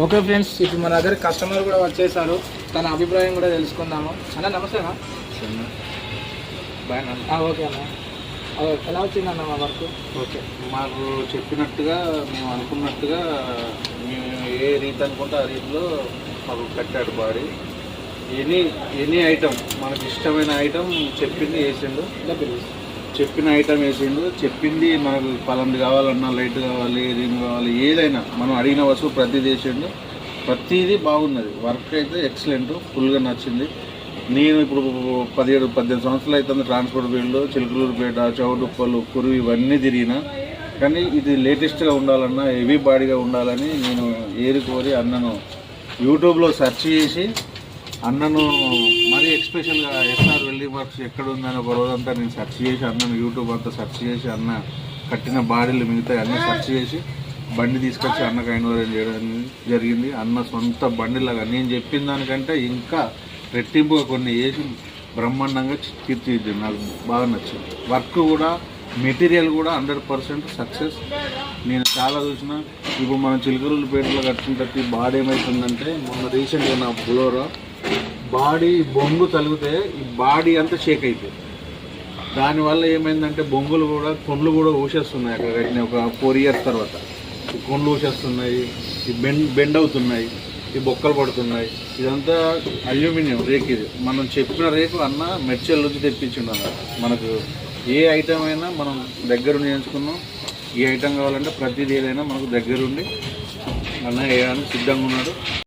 Okay friends, ఇప్పుడు మన దగ్గర కస్టమర్ కూడా వచ్చేసారు. తన అభిప్రాయం కూడా తెలుసుకుందాము. అన్న నమస్తే అన్న. ఓకే అన్న, ఎలా వచ్చిందన్న మా వర్క్? ఓకే, మాకు చెప్పినట్టుగా మేము అనుకున్నట్టుగా మేము ఏ రీతి అనుకుంటే ఆ రీతిలో మాకు కట్టాడు బాడీ. ఎనీ ఐటమ్ మనకి ఇష్టమైన ఐటమ్ చెప్పింది వేసిండు, చెప్పిన ఐటమ్ వేసిండు. చెప్పింది మనకు పలాంటి కావాలన్నా లైట్ కావాలి, రింగ్ కావాలి, ఏదైనా మనం అడిగిన వస్తువు ప్రతిదీ వేసిండు. ప్రతిదీ బాగున్నది. వర్క్ అయితే ఎక్సలెంట్, ఫుల్గా నచ్చింది. నేను ఇప్పుడు 17-18 సంవత్సరాలు అవుతుంది ట్రాన్స్పోర్ట్ ఫీల్డ్, చిలుకలూరుపేట, చౌటుప్పలు, కురువి ఇవన్నీ తిరిగినా. కానీ ఇది లేటెస్ట్గా ఉండాలన్నా, హెవీ బాడీగా ఉండాలని నేను కోరి అన్నను యూట్యూబ్లో సెర్చ్ చేసి అన్నను మరీ ఎక్స్పెషల్గా ఎస్ఆర్ వెల్డింగ్ వర్క్స్ ఎక్కడ ఉందని ఒక రోజంతా నేను సెర్చ్ చేసి అన్నను యూట్యూబ్ అంతా సెర్చ్ చేసి అన్న కట్టిన బాడీలు మిగతా అన్నీ సెర్చ్ చేసి బండి తీసుకొచ్చి అన్నకు హ్యాండ్ చేయడం జరిగింది. అన్న సొంత బండిలాగా నేను చెప్పిన దానికంటే ఇంకా రెట్టింపుగా కొన్ని వేసి బ్రహ్మాండంగా తీర్చిదిద్ది. నాకు బాగా నచ్చింది. వర్క్ కూడా, మెటీరియల్ కూడా 100% సక్సెస్. నేను చాలా చూసిన. ఇప్పుడు మనం చిలుకలూరుపేటలో కట్టిన బాడీ ఏమవుతుందంటే, మొన్న రీసెంట్గా నా బులోరో బాడీ బొంగు తలిగితే ఈ బాడీ అంతా షేక్ అయిపోయింది. దానివల్ల ఏమైందంటే బొంగులు కూడా, కొండ్లు కూడా ఊసేస్తున్నాయి. అక్కడ కట్టిన ఒక 4 years తర్వాత ఈ కొండ్లు ఊసేస్తున్నాయి, ఈ బెండ్ అవుతున్నాయి, ఈ బొక్కలు పడుతున్నాయి. ఇదంతా అల్యూమినియం రేక్. ఇది మనం చెప్పిన రేకు అన్న మెర్చల్ నుంచి తెప్పించిండు అన్న. మనకు ఏ ఐటమ్ అయినా మనం దగ్గరుండి ఎంచుకున్నాం. ఏ ఐటమ్ కావాలంటే ప్రతిదీ ఏదైనా మనకు దగ్గరుండి అన్న వేయడానికి సిద్ధంగా ఉన్నాడు.